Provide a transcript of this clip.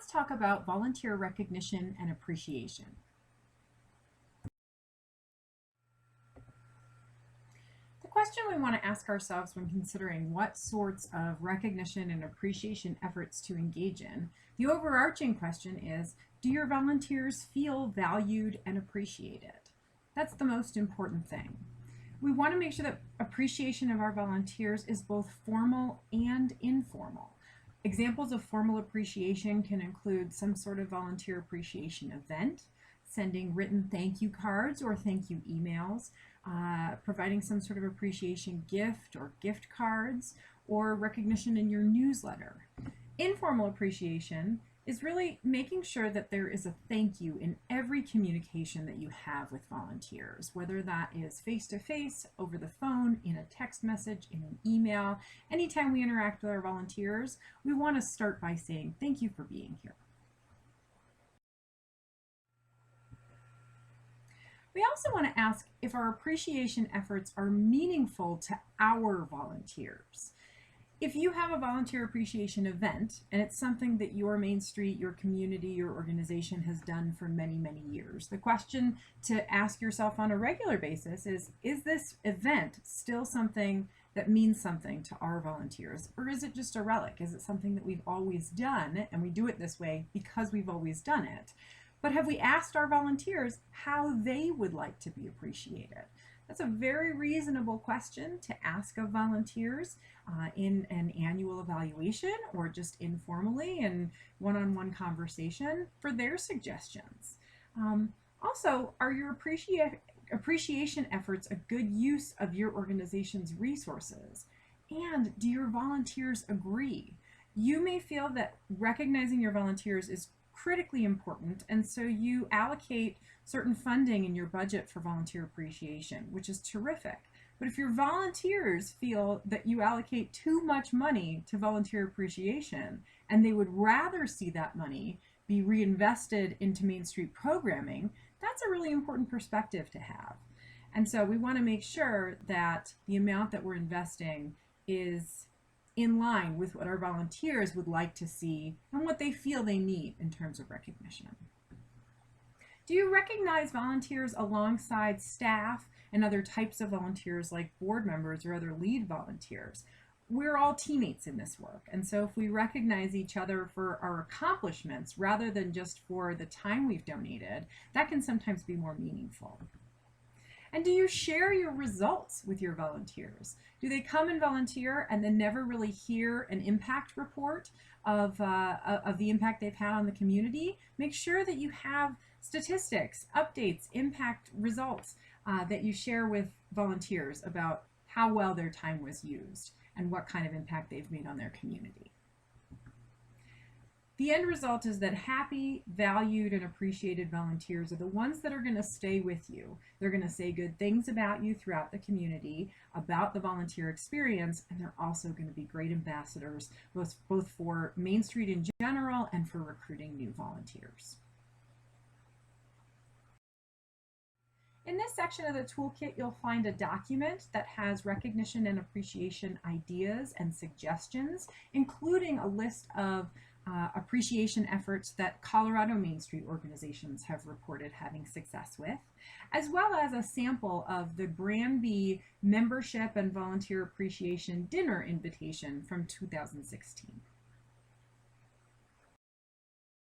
let's talk about volunteer recognition and appreciation. The question we want to ask ourselves when considering what sorts of recognition and appreciation efforts to engage in, the overarching question is, do your volunteers feel valued and appreciated? That's the most important thing. We want to make sure that appreciation of our volunteers is both formal and informal. Examples of formal appreciation can include some sort of volunteer appreciation event, sending written thank you cards or thank you emails, providing some sort of appreciation gift or gift cards, or recognition in your newsletter. Informal appreciation is really making sure that there is a thank you in every communication that you have with volunteers, whether that is face-to-face, over the phone, in a text message, in an email. Anytime we interact with our volunteers, we want to start by saying, thank you for being here. We also want to ask if our appreciation efforts are meaningful to our volunteers. If you have a volunteer appreciation event and it's something that your Main Street, your community, your organization has done for many, many years, the question to ask yourself on a regular basis is this event still something that means something to our volunteers? Or is it just a relic? Is it something that we've always done and we do it this way because we've always done it? But have we asked our volunteers how they would like to be appreciated? That's a very reasonable question to ask of volunteers in an annual evaluation or just informally in one-on-one conversation for their suggestions. Also, are your appreciation efforts a good use of your organization's resources? And do your volunteers agree? You may feel that recognizing your volunteers is critically important, and so you allocate certain funding in your budget for volunteer appreciation, which is terrific. But if your volunteers feel that you allocate too much money to volunteer appreciation and they would rather see that money be reinvested into Main Street programming, that's a really important perspective to have. And so we want to make sure that the amount that we're investing is in line with what our volunteers would like to see and what they feel they need in terms of recognition. Do you recognize volunteers alongside staff and other types of volunteers like board members or other lead volunteers? We're all teammates in this work, and so if we recognize each other for our accomplishments rather than just for the time we've donated, that can sometimes be more meaningful. And do you share your results with your volunteers? Do they come and volunteer and then never really hear an impact report of the impact they've had on the community? Make sure that you have statistics, updates, impact results that you share with volunteers about how well their time was used and what kind of impact they've made on their community. The end result is that happy, valued, and appreciated volunteers are the ones that are going to stay with you. They're going to say good things about you throughout the community, about the volunteer experience, and they're also going to be great ambassadors, both for Main Street in general and for recruiting new volunteers. In this section of the toolkit, you'll find a document that has recognition and appreciation ideas and suggestions, including a list of appreciation efforts that Colorado Main Street organizations have reported having success with, as well as a sample of the Granby Membership and Volunteer Appreciation Dinner Invitation from 2016.